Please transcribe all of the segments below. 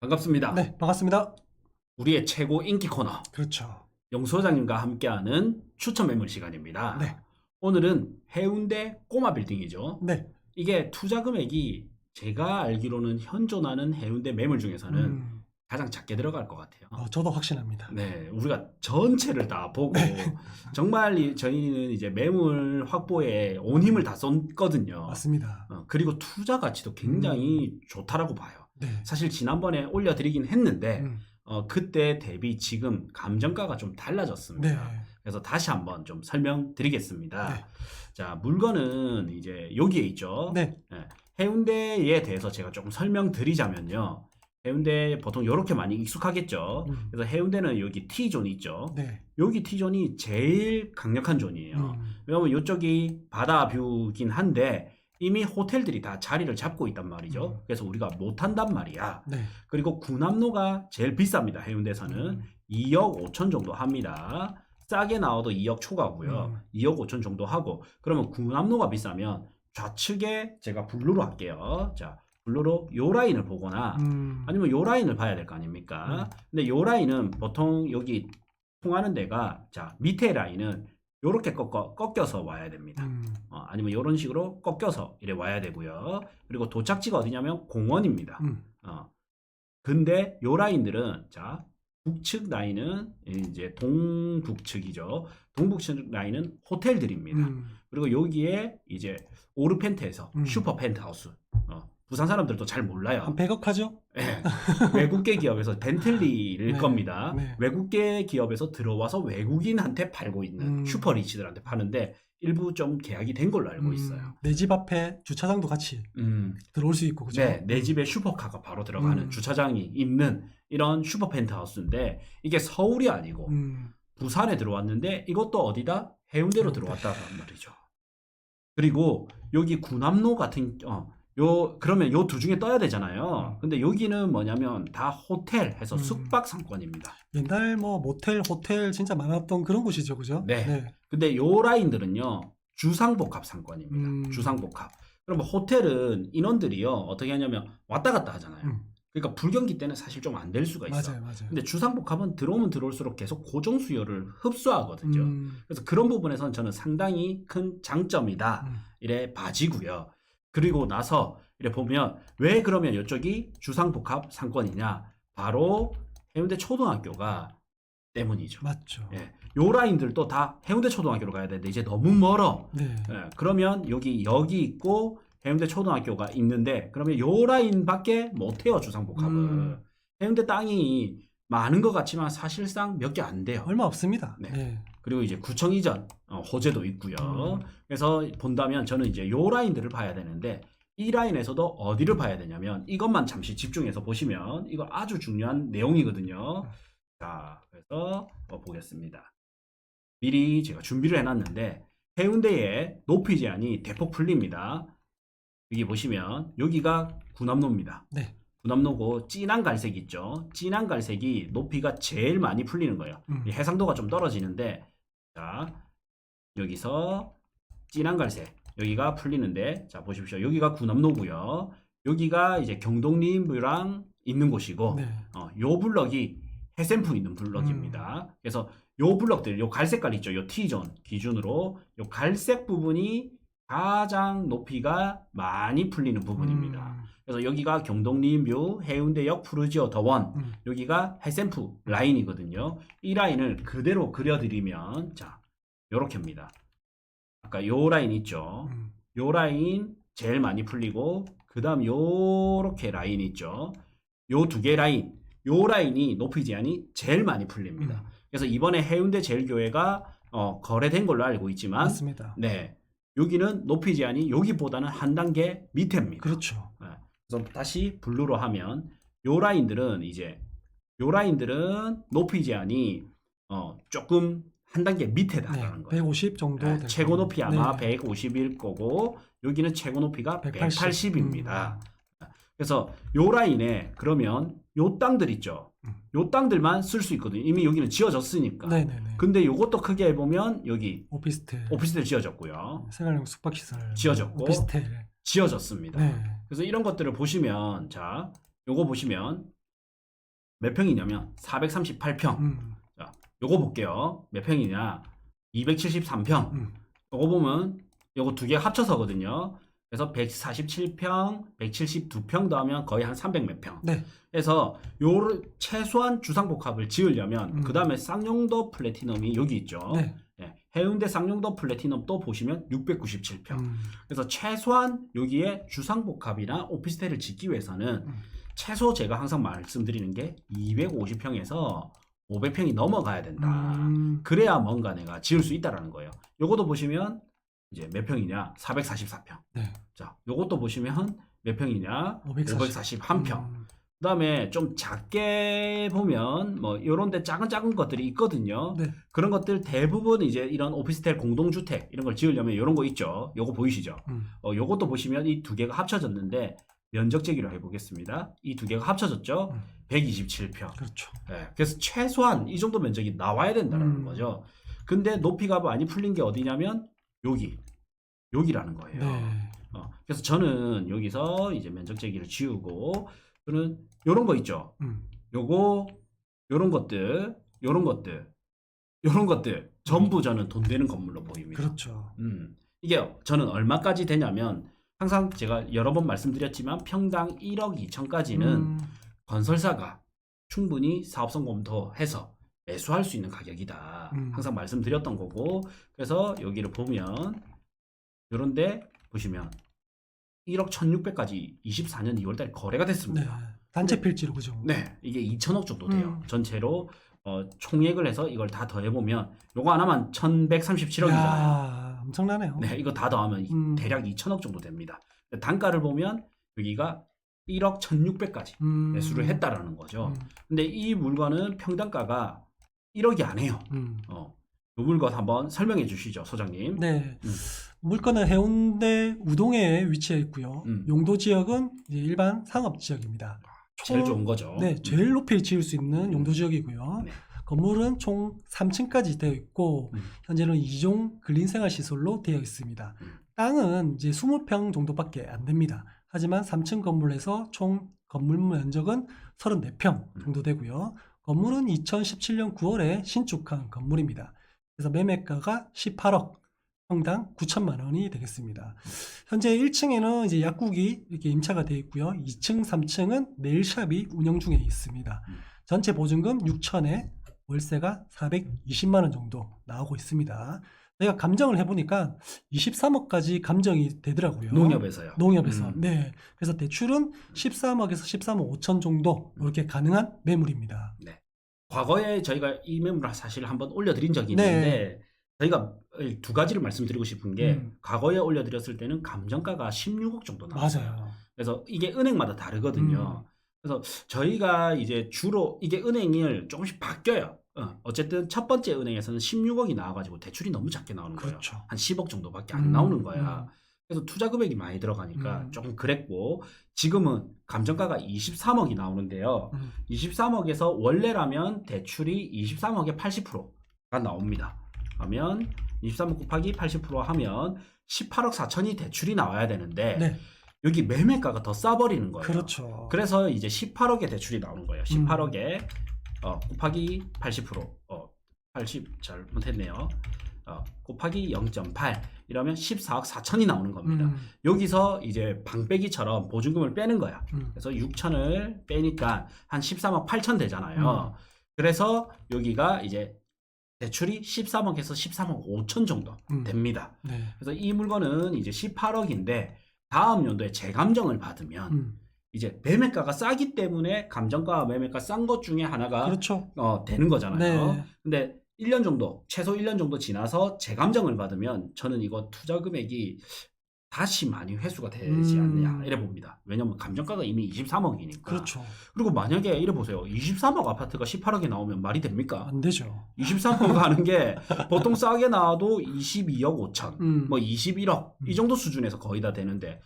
반갑습니다. 네, 반갑습니다. 우리의 최고 인기 코너 그렇죠. 영 소장님과 함께하는 추천 매물 시간입니다. 네, 오늘은 해운대 꼬마 빌딩이죠. 네. 이게 투자 금액이 제가 알기로는 현존하는 해운대 매물 중에서는 가장 작게 들어갈 것 같아요. 저도 확신합니다. 네, 우리가 전체를 다 보고 정말 저희는 이제 매물 확보에 온 힘을 다 쏟거든요. 맞습니다. 그리고 투자 가치도 굉장히 좋다라고 봐요. 네. 사실 지난번에 올려드리긴 했는데 음, 그때 대비 지금 감정가가 좀 달라졌습니다. 네. 그래서 다시 한번 좀 설명드리겠습니다. 네. 자, 물건은 이제 여기에 있죠. 네. 네, 해운대에 대해서 제가 조금 설명드리자면요. 해운대 보통 이렇게 많이 익숙하겠죠. 그래서 해운대는 여기 T존이 있죠. 네. 여기 T존이 제일 강력한 존이에요. 왜냐면 이쪽이 바다 뷰긴 한데 이미 호텔들이 다 자리를 잡고 있단 말이죠. 그래서 우리가 못한단 말이야. 네. 그리고 구남로가 제일 비쌉니다. 해운대에서는 2억 5천 정도 합니다. 싸게 나와도 2억 초과고요. 2억 5천 정도 하고, 그러면 구남로가 비싸면 좌측에 제가 블루로 할게요. 자, 블루로 요 라인을 보거나 아니면 요 라인을 봐야 될 거 아닙니까? 근데 요 라인은 보통 여기 통하는 데가, 자, 밑에 라인은 요렇게 꺾여서 와야 됩니다. 아니면 이런 식으로 꺾여서 이래 와야 되고요. 그리고 도착지가 어디냐면 공원입니다. 근데 요 라인들은, 자, 북측 라인은 이제 동북측이죠. 동북측 라인은 호텔들입니다. 그리고 여기에 이제 오르펜트에서 슈퍼 펜트하우스. 부산 사람들도 잘 몰라요. 한 100억 하죠? 네. 외국계 기업에서 벤틀리일 네. 겁니다. 네. 외국계 기업에서 들어와서 외국인한테 팔고 있는 슈퍼리치들한테 파는데 일부 좀 계약이 된 걸로 알고 있어요. 내 집 앞에 주차장도 같이 들어올 수 있고, 그죠? 네, 내 집에 슈퍼카가 바로 들어가는 주차장이 있는 이런 슈퍼 펜트하우스인데 이게 서울이 아니고 부산에 들어왔는데 이것도 어디다? 해운대로 들어왔다는 말이죠. 그리고 여기 구남로 같은 그러면 요 두 중에 떠야 되잖아요. 근데 여기는 뭐냐면 다 호텔 해서 숙박 상권입니다. 옛날 뭐 모텔, 호텔 진짜 많았던 그런 곳이죠, 그죠? 네. 네. 근데 요 라인들은요, 주상복합 상권입니다. 주상복합. 그러면 호텔은 인원들이요, 어떻게 하냐면 왔다 갔다 하잖아요. 그러니까 불경기 때는 사실 좀 안 될 수가 있어. 맞아요, 맞아요. 근데 주상복합은 들어오면 들어올수록 계속 고정 수요를 흡수하거든요. 그래서 그런 부분에서는 저는 상당히 큰 장점이다. 이래 봐지고요. 그리고 나서 이래 보면 왜 그러면 이쪽이 주상복합 상권이냐? 바로 해운대 초등학교가 때문이죠. 맞죠. 예. 요 라인들도 다 해운대 초등학교로 가야 되는데 이제 너무 멀어. 네. 예. 그러면 여기 있고 해운대 초등학교가 있는데 그러면 요 라인밖에 못 해요, 주상복합은. 해운대 땅이 많은 것 같지만 사실상 몇 개 안 돼요. 얼마 없습니다. 네. 네. 그리고 이제 구청 이전 호재도 있고요. 그래서 본다면 저는 이제 요 라인들을 봐야 되는데 이 라인에서도 어디를 봐야 되냐면 이것만 잠시 집중해서 보시면 이거 아주 중요한 내용이거든요. 자, 그래서 보겠습니다. 미리 제가 준비를 해놨는데 해운대에 높이 제한이 대폭 풀립니다. 여기 보시면 여기가 구남로입니다. 네. 구남로고 진한 갈색 있죠. 진한 갈색이 높이가 제일 많이 풀리는 거예요. 이 해상도가 좀 떨어지는데, 자, 여기서 진한 갈색 여기가 풀리는데, 자, 보십시오. 여기가 구남로고요. 여기가 이제 경동리인뷰랑 있는 곳이고, 네. 요 블럭이 해샘프 있는 블럭입니다. 그래서 요 블럭들, 요 갈색깔 있죠. 요 T존 기준으로 요 갈색 부분이 가장 높이가 많이 풀리는 부분입니다. 그래서 여기가 경동리인뷰, 해운대역 푸르지오 더원, 여기가 해샘프 라인이거든요. 이 라인을 그대로 그려드리면, 자, 요렇게입니다. 아까 요 라인 있죠. 요 라인 제일 많이 풀리고, 그 다음 요렇게 라인 있죠. 요 두 개 라인, 요 라인이 높이 제한이 제일 많이 풀립니다. 그래서 이번에 해운대 제일교회가 거래된 걸로 알고 있지만, 맞습니다. 네, 여기는 높이 제한이 여기보다는 한 단계 밑에입니다. 그렇죠. 네. 그래서 다시 블루로 하면 요 라인들은 높이 제한이 조금 한 단계 밑에 나가는 네, 거예요. 150 정도. 네, 최고 높이 아마 네. 150일 거고 여기는 최고 높이가 180. 180입니다. 그래서 요 라인에 그러면 요 땅들 있죠. 요 땅들만 쓸 수 있거든요. 이미 여기는 지어졌으니까. 네네네. 근데 요것도 크게 해보면 여기 오피스텔. 오피스텔 지어졌고요. 생활용 숙박시설. 지어졌고. 오피스텔. 지어졌습니다. 네. 그래서 이런 것들을 보시면 자, 요거 보시면 몇 평이냐면 438평. 자, 요거 볼게요. 몇 평이냐? 273평. 요거 보면 요거 두 개 합쳐서거든요. 그래서 147평, 172평 더하면 거의 한 300 몇 평. 네. 그래서 요 최소한 주상복합을 지으려면 그 다음에 쌍용도 플래티넘이 여기 있죠. 네. 예, 해운대 쌍용도 플래티넘 또 보시면 697평. 그래서 최소한 여기에 주상복합이나 오피스텔을 짓기 위해서는 최소 제가 항상 말씀드리는 게 250평에서 500평이 넘어가야 된다. 그래야 뭔가 내가 지을 수 있다라는 거예요. 요것도 보시면 이제 몇 평이냐? 444평. 네. 자, 요것도 보시면 몇 평이냐? 541평. 그다음에 좀 작게 보면 뭐 요런 데 작은 것들이 있거든요. 네. 그런 것들 대부분 이제 이런 오피스텔 공동주택 이런 걸 지으려면 요런 거 있죠. 요거 보이시죠? 요것도 보시면 이 두 개가 합쳐졌는데 면적 제기로 해보겠습니다. 이 두 개가 합쳐졌죠? 127평. 그렇죠. 네, 그래서 최소한 이 정도 면적이 나와야 된다는 거죠. 근데 높이가 많이 풀린 게 어디냐면 여기라는 거예요. 네. 그래서 저는 여기서 이제 면적 제기를 지우고 저는 요런 거 있죠. 요거 요런 것들 전부 저는 돈 되는 건물로 보입니다. 그렇죠. 이게 저는 얼마까지 되냐면 항상 제가 여러 번 말씀드렸지만 평당 1억 2천까지는 건설사가 충분히 사업성 검토해서 매수할 수 있는 가격이다. 항상 말씀드렸던 거고 그래서 여기를 보면 요런데 보시면 1억 1,600까지 24년 2월달 거래가 네. 됐습니다. 단체 필지로 그죠? 네, 이게 2천억 정도 돼요. 전체로 총액을 해서 이걸 다 더해보면 요거 하나만 1,137억이잖아요. 야, 엄청나네요. 네, 이거 다 더하면 대략 2천억 정도 됩니다. 단가를 보면 여기가 1억 1,600까지 매수를 했다라는 거죠. 근데 이 물건은 평당가가 1억이 안 해요. 이 물건 한번 설명해 주시죠, 소장님. 네. 물건은 해운대 우동에 위치해 있고요. 용도 지역은 이제 일반 상업 지역입니다. 제일 좋은 거죠. 네, 제일 높이 지을 수 있는 용도 지역이고요. 네. 건물은 총 3층까지 되어 있고 현재는 2종 근린생활시설로 되어 있습니다. 땅은 이제 20평 정도밖에 안 됩니다. 하지만 3층 건물에서 총 건물 면적은 34평 정도 되고요. 건물은 2017년 9월에 신축한 건물입니다. 그래서 매매가가 18억, 평당 9천만 원이 되겠습니다. 현재 1층에는 이제 약국이 이렇게 임차가 되어 있고요. 2층, 3층은 네일샵이 운영 중에 있습니다. 전체 보증금 6천에 월세가 420만 원 정도 나오고 있습니다. 제가 감정을 해보니까 23억까지 감정이 되더라고요. 농협에서요. 농협에서. 네. 그래서 대출은 13억에서 13억 5천 정도 이렇게 가능한 매물입니다. 네. 과거에 저희가 이 매물을 사실 한번 올려드린 적이 있는데 저희가 두 가지를 말씀드리고 싶은 게 과거에 올려드렸을 때는 감정가가 16억 정도 나왔어요. 맞아요. 그래서 이게 은행마다 다르거든요. 그래서 저희가 이제 주로 이게 은행을 조금씩 바뀌어요. 어쨌든 첫 번째 은행에서는 16억이 나와가지고 대출이 너무 작게 나오는 거예요. 그렇죠. 한 10억 정도밖에 안 나오는 거야. 그래서 투자 금액이 많이 들어가니까 조금 그랬고 지금은 감정가가 23억이 나오는데요. 23억에서 원래라면 대출이 23억의 80%가 나옵니다. 하면 23억 곱하기 80% 하면 18억 4천이 대출이 나와야 되는데 네. 여기 매매가가 더 싸버리는 거예요. 그렇죠. 그래서 이제 18억의 대출이 나오는 거예요. 18억에 곱하기 80% 80 잘못했네요. 곱하기 0.8 이러면 14억 4천이 나오는 겁니다. 여기서 이제 방빼기처럼 보증금을 빼는 거야. 그래서 6천을 빼니까 한 13억 8천 되잖아요. 그래서 여기가 이제 대출이 13억에서 13억 5천 정도 됩니다. 네. 그래서 이 물건은 이제 18억인데 다음 연도에 재감정을 받으면 이제 매매가가 싸기 때문에 감정가와 매매가 싼 것 중에 하나가 그렇죠. 되는 거잖아요. 네. 근데 1년 정도, 최소 1년 정도 지나서 재감정을 받으면 저는 이거 투자 금액이 다시 많이 회수가 되지 않느냐 이래 봅니다. 왜냐면 감정가가 이미 23억이니까. 그렇죠. 그리고 만약에 이래 보세요. 23억 아파트가 18억에 나오면 말이 됩니까? 안 되죠. 23억 하는 게 보통 싸게 나와도 22억 5천, 뭐 21억 이 정도 수준에서 거의 다 되는데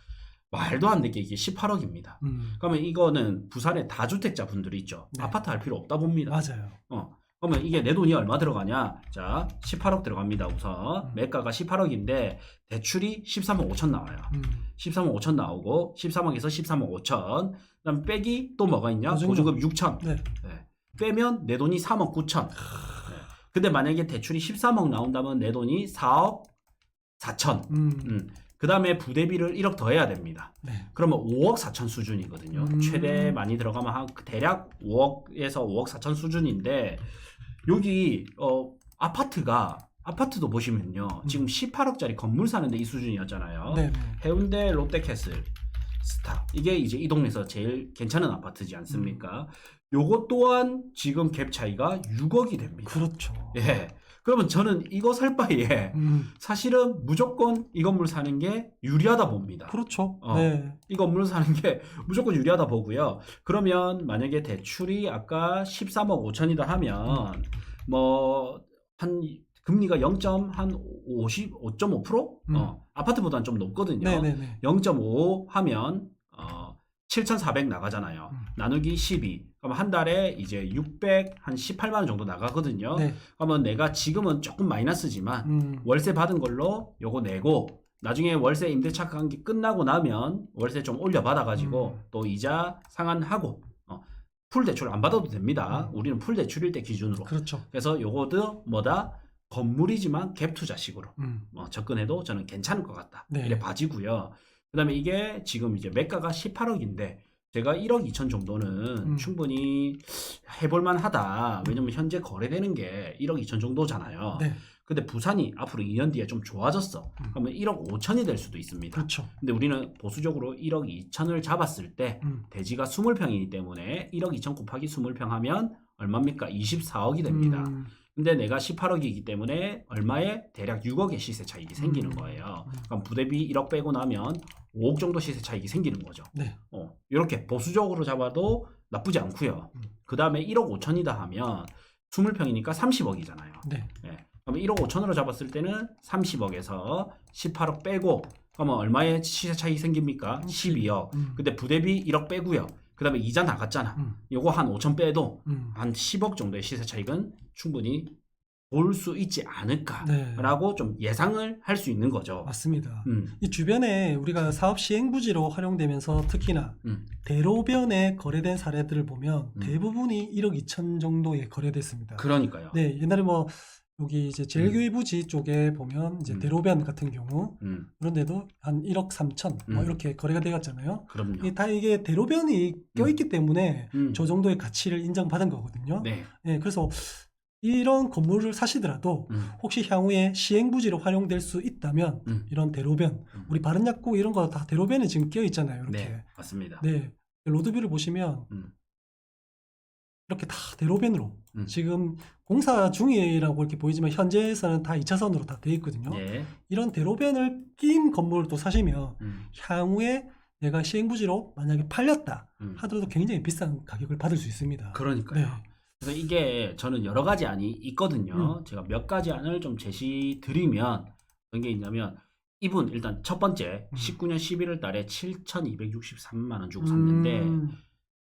말도 안 되게 이게 18억입니다. 그러면 이거는 부산의 다주택자 분들이 있죠. 네. 아파트 할 필요 없다 봅니다. 맞아요. 그러면 이게 내 돈이 얼마 들어가냐? 자, 18억 들어갑니다. 우선 매가가 18억인데 대출이 13억 5천 나와요. 13억 5천 나오고 13억에서 13억 5천. 그다음 빼기 또 뭐가 있냐? 보증금 6천. 네. 네. 빼면 내 돈이 3억 9천. 네. 근데 만약에 대출이 13억 나온다면 내 돈이 4억 4천. 그다음에 부대비를 1억 더 해야 됩니다. 네. 그러면 5억 4천 수준이거든요. 최대 많이 들어가면 한 대략 5억에서 5억 4천 수준인데 여기 아파트도 보시면요. 지금 18억짜리 건물 사는데 이 수준이었잖아요. 네. 해운대 롯데캐슬 스타. 이게 이제 이 동네에서 제일 괜찮은 아파트지 않습니까? 요거 또한 지금 갭 차이가 6억이 됩니다. 그렇죠. 예. 그러면 저는 이거 살 바에 사실은 무조건 이 건물 사는 게 유리하다 봅니다. 그렇죠. 네. 이 건물 사는 게 무조건 유리하다 보고요. 그러면 만약에 대출이 아까 13억 5천이다 하면 뭐 한 금리가 5.5%? 아파트보다는 좀 높거든요. 네네네. 0.5 하면 7,400 나가잖아요. 나누기 12. 그럼 한 달에 이제 618만 원 정도 나가거든요. 네. 그러면 내가 지금은 조금 마이너스지만 월세 받은 걸로 요거 내고 나중에 월세 임대차 관계 끝나고 나면 월세 좀 올려 받아가지고 또 이자 상환하고 풀 대출 안 받아도 됩니다. 우리는 풀 대출일 때 기준으로. 그렇죠. 그래서 요거도 뭐다? 건물이지만 갭 투자식으로 접근해도 저는 괜찮을 것 같다. 네. 이래 봐지고요. 그다음에 이게 지금 이제 매가가 18억인데 제가 1억 2천 정도는 충분히 해볼만 하다. 왜냐면 현재 거래되는 게 1억 2천 정도잖아요. 네. 근데 부산이 앞으로 2년 뒤에 좀 좋아졌어. 그러면 1억 5천이 될 수도 있습니다. 그렇죠. 근데 우리는 보수적으로 1억 2천을 잡았을 때 대지가 20평이기 때문에 1억 2천 곱하기 20평 하면 얼마입니까? 24억이 됩니다. 근데 내가 18억이기 때문에 얼마에? 대략 6억의 시세 차익이 생기는 거예요. 그럼 부대비 1억 빼고 나면 5억 정도 시세 차익이 생기는 거죠. 네. 이렇게 보수적으로 잡아도 나쁘지 않고요. 그 다음에 1억 5천이다 하면 20평이니까 30억이잖아요. 네. 그럼 1억 5천으로 잡았을 때는 30억에서 18억 빼고 그러면 얼마의 시세 차익이 생깁니까? 12억. 근데 부대비 1억 빼고요. 그 다음에 이자 나갔잖아. 요거 한 5천 빼도 한 10억 정도의 시세 차익은 충분히 볼 수 있지 않을까라고 좀 예상을 할 수 있는 거죠. 맞습니다. 이 주변에 우리가 사업 시행부지로 활용되면서 특히나 대로변에 거래된 사례들을 보면 대부분이 1억 2천 정도에 거래됐습니다. 그러니까요. 네, 옛날에 뭐 여기 이제 제일교회 부지 쪽에 보면 이제 대로변 같은 경우 그런데도 한 1억 3천 뭐 이렇게 거래가 되었잖아요. 그럼요. 다 이게 대로변이 껴있기 때문에 저 정도의 가치를 인정받은 거거든요. 네. 네, 그래서 이런 건물을 사시더라도 혹시 향후에 시행부지로 활용될 수 있다면 이런 대로변, 우리 바른약국 이런 거 다 대로변에 지금 끼어 있잖아요. 이렇게. 네, 맞습니다. 네, 로드뷰를 보시면 이렇게 다 대로변으로 지금 공사 중이라고 이렇게 보이지만 현재에서는 다 2차선으로 다 되어 있거든요. 네. 이런 대로변을 낀 건물을 또 사시면 향후에 내가 시행부지로 만약에 팔렸다 하더라도 굉장히 비싼 가격을 받을 수 있습니다. 그러니까요. 네. 그래서 이게 저는 여러 가지 안이 있거든요. 제가 몇 가지 안을 좀 제시 드리면 어떤 게 있냐면 이분 일단 첫 번째 19년 11월 달에 7,263만 원 주고 샀는데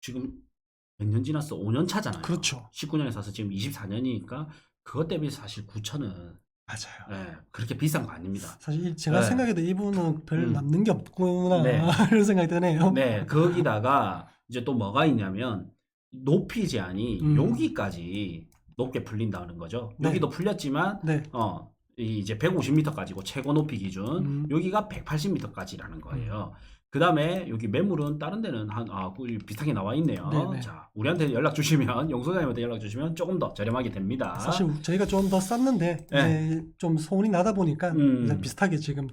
지금 몇 년 지났어? 5년 차잖아요. 그렇죠. 19년에 사서 지금 24년이니까 그것 대비 사실 9천은 맞아요. 네, 그렇게 비싼 거 아닙니다. 사실 제가 네. 생각해도 이분은 별 남는 게 없구나 네. 이런 생각이 드네요. 네, 거기다가 이제 또 뭐가 있냐면 높이 제한이 여기까지 높게 풀린다는 거죠. 네. 여기도 풀렸지만 네. 이제 150m까지고 최고 높이 기준 여기가 180m까지라는 거예요. 그 다음에 여기 매물은 다른 데는 비슷하게 나와 있네요. 네네. 자, 우리한테 연락 주시면 용소장님한테 연락 주시면 조금 더 저렴하게 됩니다. 사실 저희가 좀 더 쌌는데 네. 이제 좀 소문이 나다 보니까 이제 비슷하게 지금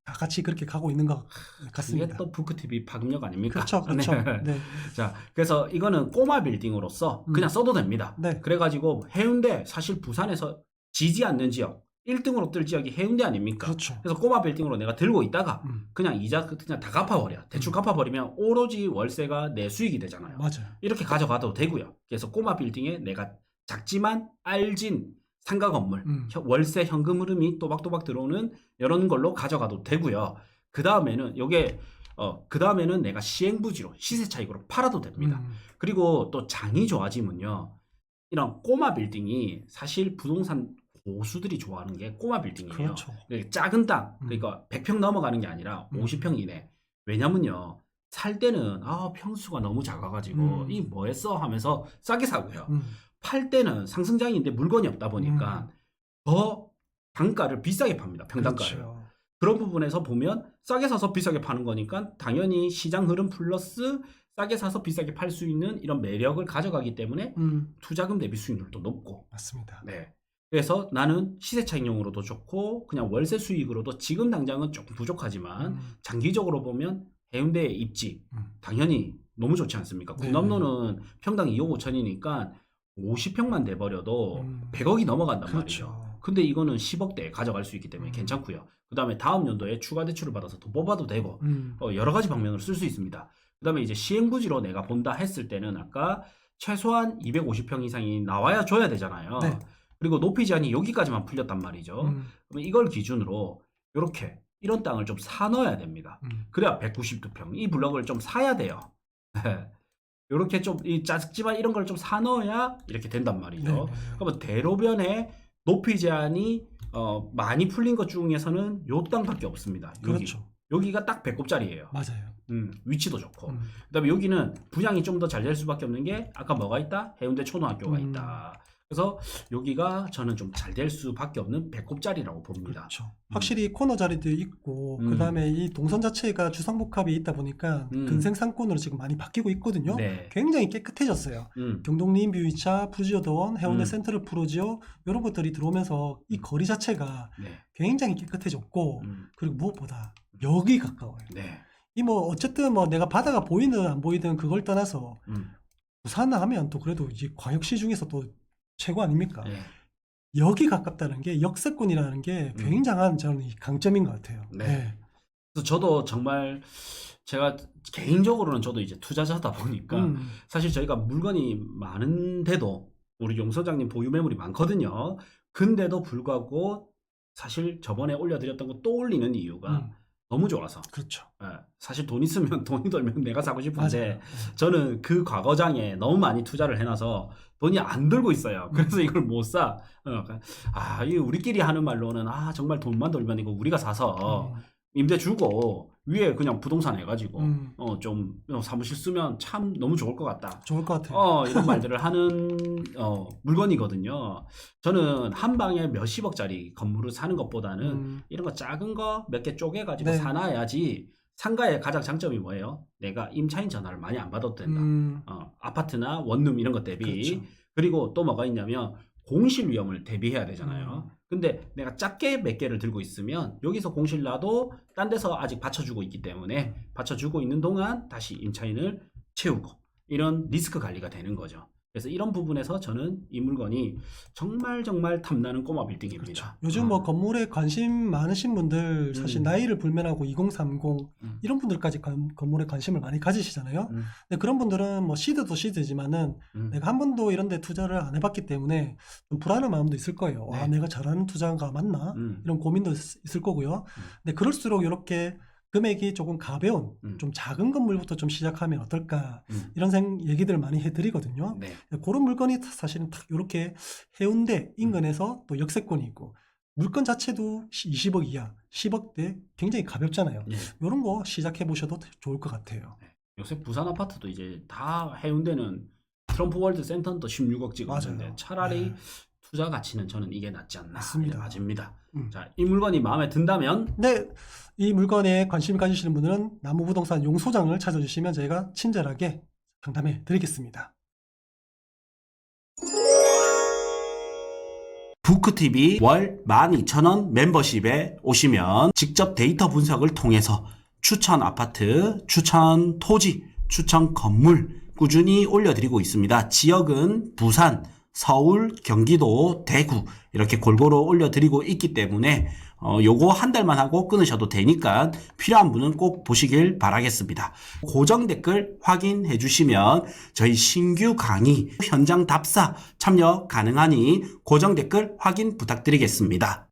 다 같이 그렇게 가고 있는 것 이게 같습니다. 또 부크TV 파급력 아닙니까? 그렇죠, 그렇죠. 네. 네. 자, 그래서 이거는 꼬마 빌딩으로서 그냥 써도 됩니다. 네. 그래가지고 해운대 사실 부산에서 지지 않는 지역 1등으로 뜰 지역이 해운대 아닙니까? 그렇죠. 그래서 꼬마 빌딩으로 내가 들고 있다가 그냥 이자 그냥 다 갚아버려. 대출 갚아버리면 오로지 월세가 내 수익이 되잖아요. 맞아요. 이렇게 가져가도 되고요. 그래서 꼬마 빌딩에 내가 작지만 알진 상가 건물, 월세 현금 흐름이 또박또박 들어오는 이런 걸로 가져가도 되고요. 그 다음에는 그 다음에는 내가 시행부지로 시세 차익으로 팔아도 됩니다. 그리고 또 장이 좋아지면요. 이런 꼬마 빌딩이 사실 부동산 고수들이 좋아하는 게 꼬마 빌딩이에요. 그렇죠. 작은 땅, 그러니까 100평 넘어가는 게 아니라 50평 이내. 왜냐면요, 살 때는 평수가 너무 작아가지고 이 뭐 했어 하면서 싸게 사고요. 팔 때는 상승장인데 물건이 없다 보니까 더 단가를 비싸게 팝니다. 평단가를. 그렇죠. 그런 부분에서 보면 싸게 사서 비싸게 파는 거니까 당연히 시장 흐름 플러스 싸게 사서 비싸게 팔 수 있는 이런 매력을 가져가기 때문에 투자금 대비 수익률도 높고. 맞습니다. 네. 그래서 나는 시세 차익용으로도 좋고 그냥 월세 수익으로도 지금 당장은 조금 부족하지만 장기적으로 보면 해운대의 입지 당연히 너무 좋지 않습니까? 네. 군남로는 평당 2억 5천이니까 50평만 돼버려도 100억이 넘어간단 그렇죠. 말이죠. 근데 이거는 10억대에 가져갈 수 있기 때문에 괜찮고요. 그 다음에 다음 연도에 추가 대출을 받아서 더 뽑아도 되고 여러 가지 방면으로 쓸 수 있습니다. 그 다음에 이제 시행부지로 내가 본다 했을 때는 아까 최소한 250평 이상이 나와야 줘야 되잖아요. 네. 그리고 높이 제한이 여기까지만 풀렸단 말이죠. 그러면 이걸 기준으로 이렇게 이런 땅을 좀 사넣어야 됩니다. 그래야 192평 이 블럭을 좀 사야 돼요. 이렇게 좀 작지만 이런 걸 좀 사넣어야 이렇게 된단 말이죠. 네. 그러면 대로변에 높이 제한이 많이 풀린 것 중에서는 요 땅밖에 없습니다. 그렇죠. 여기가 딱 배꼽짜리예요. 맞아요. 위치도 좋고. 그다음에 여기는 분양이 좀 더 잘 될 수밖에 없는 게 아까 뭐가 있다? 해운대 초등학교가 있다. 그래서 여기가 저는 좀 잘 될 수밖에 없는 배꼽짜리라고 봅니다. 그렇죠. 확실히 코너 자리도 있고 그다음에 이 동선 자체가 주상복합이 있다 보니까 근생상권으로 지금 많이 바뀌고 있거든요. 네. 굉장히 깨끗해졌어요. 경동 리인뷰이차, 푸지오더원, 해운대 센트럴 프로지오 이런 것들이 들어오면서 이 거리 자체가 네. 굉장히 깨끗해졌고 그리고 무엇보다 역이 가까워요. 네. 이 뭐 어쨌든 뭐 내가 바다가 보이든 안 보이든 그걸 떠나서 부산 하면 또 그래도 이제 광역시 중에서 또 최고 아닙니까? 네. 역이 가깝다는 게 역세권이라는 게 굉장한 저는 이 강점인 것 같아요. 네. 그래서 저도 정말 제가 개인적으로는 저도 이제 투자자다 보니까 사실 저희가 물건이 많은데도 우리 용 소장님 보유 매물이 많거든요. 근데도 불구하고 사실 저번에 올려드렸던 거 또 올리는 이유가 너무 좋아서. 그렇죠. 사실 돈 있으면 돈이 돌면 내가 사고 싶은데 맞아요. 저는 그 과거장에 너무 많이 투자를 해놔서 돈이 안 들고 있어요. 그래서 이걸 못 사. 이 우리끼리 하는 말로는 정말 돈만 돌면 이거 우리가 사서 임대 주고 위에 그냥 부동산 해가지고 좀 사무실 쓰면 참 너무 좋을 것 같다. 좋을 것 같아요. 이런 말들을 하는 물건이거든요. 저는 한 방에 몇십억짜리 건물을 사는 것보다는 이런 거 작은 거 몇 개 쪼개가지고 네. 사놔야지. 상가의 가장 장점이 뭐예요? 내가 임차인 전화를 많이 안 받아도 된다. 아파트나 원룸 이런 것 대비. 그렇죠. 그리고 또 뭐가 있냐면 공실 위험을 대비해야 되잖아요. 근데 내가 작게 몇 개를 들고 있으면 여기서 공실 놔도 딴 데서 아직 받쳐주고 있기 때문에 받쳐주고 있는 동안 다시 임차인을 채우고 이런 리스크 관리가 되는 거죠. 그래서 이런 부분에서 저는 이 물건이 정말 정말 탐나는 꼬마 빌딩입니다. 그렇죠. 요즘 뭐 건물에 관심 많으신 분들 사실 나이를 불면하고 2030 이런 분들까지 건물에 관심을 많이 가지시잖아요. 근데 그런 분들은 뭐 시드도 시드지만은 내가 한 번도 이런 데 투자를 안 해봤기 때문에 좀 불안한 마음도 있을 거예요. 네. 내가 잘하는 투자가 맞나? 이런 고민도 있을 거고요. 근데 그럴수록 이렇게 금액이 조금 가벼운 좀 작은 건물부터 좀 시작하면 어떨까 이런 얘기들을 많이 해드리거든요. 네. 그런 물건이 사실은 딱 이렇게 해운대 인근에서 또 역세권이 있고 물건 자체도 20억 이하, 10억대 굉장히 가볍잖아요. 네. 이런 거 시작해 보셔도 좋을 것 같아요. 요새 부산 아파트도 이제 다 해운대는 트럼프 월드 센터는 또 16억 찍었는데 맞아요. 차라리 투자 가치는 저는 이게 낫지 않나. 맞습니다. 맞습니다. 자, 이 물건이 마음에 든다면 네, 이 물건에 관심 가지시는 분들은 나무부동산 용소장을 찾아주시면 저희가 친절하게 상담해 드리겠습니다. 부크TV 월 12,000원 멤버십에 오시면 직접 데이터 분석을 통해서 추천 아파트, 추천 토지, 추천 건물 꾸준히 올려드리고 있습니다. 지역은 부산, 서울, 경기도, 대구 이렇게 골고루 올려드리고 있기 때문에 요거 한 달만 하고 끊으셔도 되니까 필요한 분은 꼭 보시길 바라겠습니다. 고정 댓글 확인해 주시면 저희 신규 강의 현장 답사 참여 가능하니 고정 댓글 확인 부탁드리겠습니다.